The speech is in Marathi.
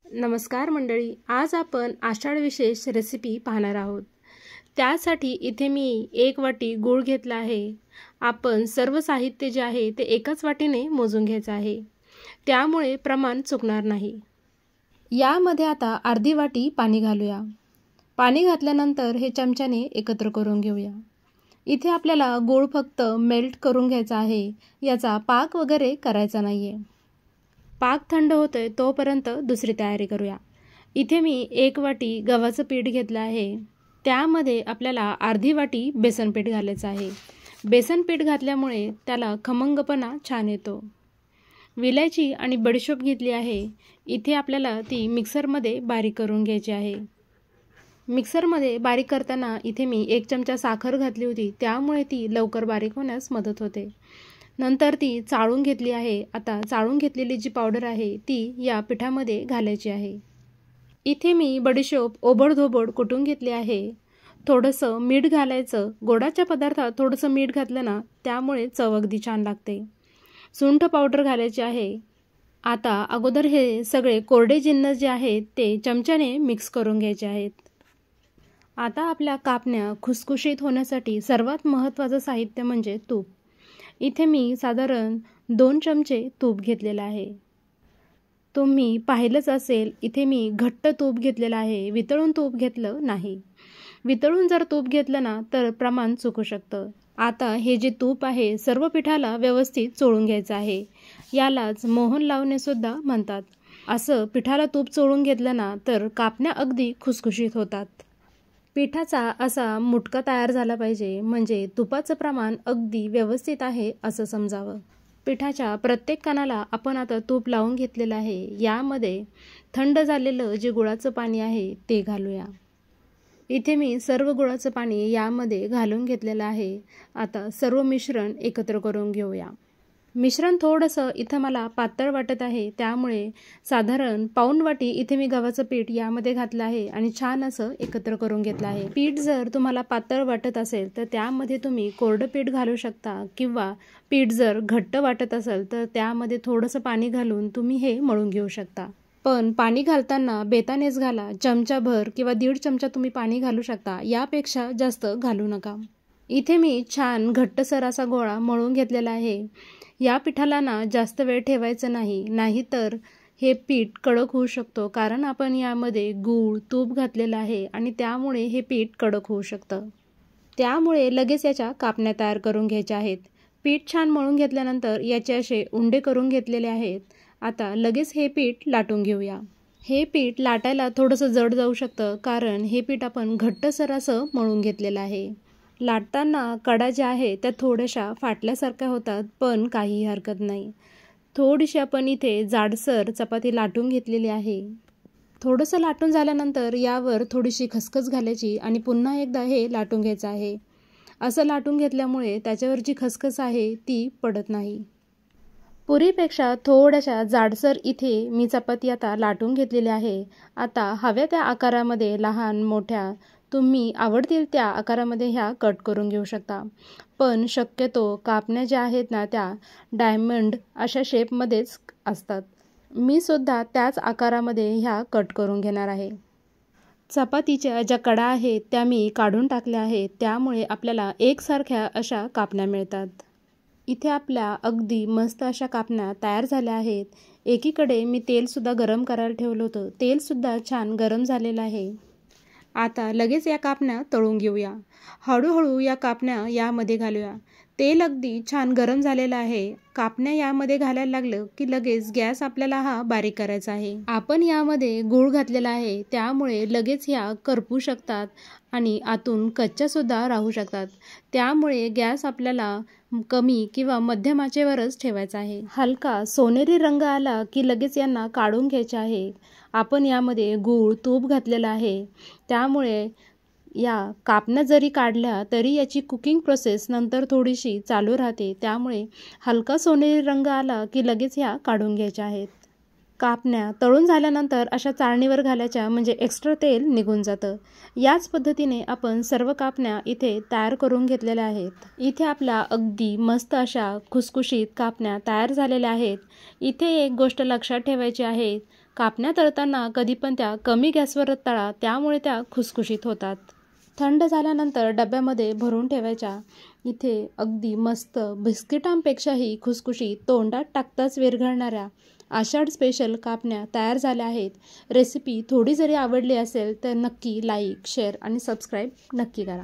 नमस्कार मंडळी, आज आपण आषाढ विशेष रेसिपी पाहणार आहोत। त्यासाठी इथे मी 1 वाटी गूळ घेतला आहे। आपण सर्व साहित्य जे आहे ते एकाच वाटीने मोजून घ्यायचे आहे, त्यामुळे प्रमाण चुकणार नाही। यामध्ये आता अर्धी वाटी पाणी घालूया। पाणी घातल्यानंतर हे चमच्याने एकत्र करून घेऊया। इथे आपल्याला गूळ फक्त मेल्ट करून घ्यायचा आहे, याचा पाक वगैरे करायचा नाहीये। पाक थंड होतोय तोपर्यंत दुसरी तयारी करूया। इथे मी 1 वाटी गव्हाचं पीठ घेतलं आहे, त्यामध्ये आपल्याला अर्धी वाटी बेसन पीठ घालायचं आहे। बेसन पीठ घातल्यामुळे त्याला खमंगपणा छान येतो। विलायची आणि बडीशोप घेतली आहे, इथे आपल्याला ती मिक्सरमध्ये बारीक करून घ्यायची आहे। मिक्सरमध्ये बारीक करताना इथे मी 1 चमचा साखर घातली होती, त्यामुळे ती लवकर बारीक होण्यास मदत होते। नंतर ती चाळून घेतली आहे। आता चाळून घेतलेली जी पावडर आहे ती या पिठामध्ये घालायची आहे। इथे मी बडीशोप ओबडधोबड कुटून घेतली आहे। थोडंसं मीठ घालायचं। गोडाच्या पदार्थात थोडंसं मीठ घातलं ना, त्यामुळे चव अगदी छान लागते। सुंठ पावडर घालायची आहे। आता अगोदर हे सगळे कोरडे जिन्नस जे आहेत ते चमच्याने मिक्स करून घ्यायचे आहेत। आता आपल्या कापण्या खुसखुशीत होण्यासाठी सर्वात महत्त्वाचं साहित्य म्हणजे तूप। इथे मी साधारण 2 चमचे तूप घेतलेलं आहे। तुम्ही पाहिलंच असेल, इथे मी घट्ट तूप घेतलेलं आहे, वितळून तूप घेतलं नाही। वितळून जर तूप घेतलं ना तर प्रमाण चुकू शकतं। आता हे जे तूप आहे सर्व पिठाला व्यवस्थित चोळून घ्यायचं आहे। यालाच मोहन लावणे सुद्धा म्हणतात। असं पिठाला तूप चोळून घेतलं ना तर कापण्या अगदी खुसखुशीत होतात। पिठाचा असा मुटका तयार झाला पाहिजे, म्हणजे तुपाचं प्रमाण अगदी व्यवस्थित आहे असं समजावं। पिठाच्या प्रत्येक कणाला आपण आता तूप लावून घेतलेलं आहे। यामध्ये थंड झालेलं जे गुळाचं पाणी आहे ते घालूया। इथे मी सर्व गुळाचं पाणी यामध्ये घालून घेतलेलं आहे। आता सर्व मिश्रण एकत्र करून घेऊया। मिश्रण थोडंसं इथं मला पातळ वाटत आहे, त्यामुळे साधारण पाऊण वाटी इथे मी गव्हाचं पीठ यामध्ये घातलं आहे आणि छान असं एकत्र करून घेतलं आहे। पीठ जर तुम्हाला पातळ वाटत असेल तर त्यामध्ये तुम्ही कोरडं पीठ घालू शकता, किंवा पीठ जर घट्ट वाटत असेल तर त्यामध्ये थोडंसं पाणी घालून तुम्ही हे मळून घेऊ शकता। पण पाणी घालताना बेतानेच घाला। चमचाभर किंवा 1.5 चमचा तुम्ही पाणी घालू शकता, यापेक्षा जास्त घालू नका। इथे मी छान घट्टसर असा गोळा मळून घेतलेला आहे। या पिठाला ना जास्त वेळ ठेवायचं नाही, नाहीतर हे पीठ कडक होऊ शकतो, कारण आपण यामध्ये गूळ तूप घातलेलं आहे आणि त्यामुळे हे पीठ कडक होऊ शकतं। त्यामुळे लगेच याच्या कापण्या तयार करून घ्यायच्या आहेत। पीठ छान मळून घेतल्यानंतर याचे असे उंडे करून घेतलेले आहेत। आता लगेच हे पीठ लाटून घेऊया। हे पीठ लाटायला थोडंसं जड जाऊ शकतं, कारण हे पीठ आपण घट्टसर असं मळून घेतलेलं आहे। लाटताना कडा ज्या आहेत त्या थोड्याशा फाटल्यासारख्या होतात, पण काही हरकत नाही। थोडीशी आपण इथे जाडसर चपाती लाटून घेतलेली आहे। थोडंसं लाटून झाल्यानंतर यावर थोडीशी खसखस घालायची आणि पुन्हा एकदा हे लाटून घ्यायचं आहे। असं लाटून घेतल्यामुळे त्याच्यावर जी खसखस आहे ती पडत नाही। पुरीपेक्षा थोड्याशा जाडसर इथे मी चपाती आता लाटून घेतलेली आहे। आता हव्या त्या आकारामध्ये लहान मोठ्या तुम्ही आवडतील त्या आकारामध्ये ह्या कट करून घेऊ शकता, पण शक्यतो कापण्या ज्या आहेत ना त्या डायमंड अशा शेपमध्येच असतात। मी सुद्धा त्याच आकारामध्ये ह्या कट करून घेणार आहे। चपातीच्या ज्या कडा आहेत त्या मी काढून टाकल्या आहेत, त्यामुळे आपल्याला एकसारख्या अशा कापण्या मिळतात। इथे आपल्या अगदी मस्त अशा कापण्या तयार झाल्या आहेत। एकीकडे मी तेलसुद्धा गरम करायला ठेवलं होतं, तेलसुद्धा छान गरम झालेलं आहे। आता लगेच या कापण्या तळून घेऊया। हळूहळू या कापण्या यामध्ये घालूया। तेल अगदी छान गरम झालेलं आहे। कापण्या यामध्ये घालायला लागलं की लगेच गॅस आपल्याला हा बारीक करायचा आहे। आपण यामध्ये गूळ घातलेला आहे, त्यामुळे लगेच ह्या करपू शकतात आणि आतून कच्च्या सुद्धा राहू शकतात। त्यामुळे गॅस आपल्याला कमी किंवा मध्यम आचेवरच ठेवायचा आहे। हलका सोनेरी रंग आला की लगेच यांना काढून घ्यायचे आहे। आपण यामध्ये गूळ तूप घातलेलं आहे, त्यामुळे या कापण्या जरी काढल्या तरी याची कुकिंग प्रोसेस नंतर थोडीशी चालू राहते, त्यामुळे हलका सोनेरी रंग आला की लगेच ह्या काढून घ्यायच्या आहेत। कापण्या तळून झाल्यानंतर अशा चाळणीवर घालायच्या, म्हणजे एक्स्ट्रा तेल निघून जातं। याच पद्धतीने आपण सर्व कापण्या इथे तयार करून घेतलेल्या आहेत। इथे आपल्या अगदी मस्त अशा खुसखुशीत कापण्या तयार झालेल्या आहेत। इथे एक गोष्ट लक्षात ठेवायची आहे, कापण्या तळताना कधी पण त्या कमी गॅसवर तळा, त्यामुळे त्या खुसखुशीत होतात. थंड झाल्यानंतर डब्यामध्ये भरून ठेवायच्या. इथे अगदी मस्त बिस्किटांपेक्षाही खुसखुशीत, तोंडात टाकताच विरघळणाऱ्या आषाढ स्पेशल कापण्या तयार झाल्या आहेत. रेसिपी थोडी जरी आवडली असेल तर नक्की लाईक, शेअर आणि सबस्क्राईब नक्की करा.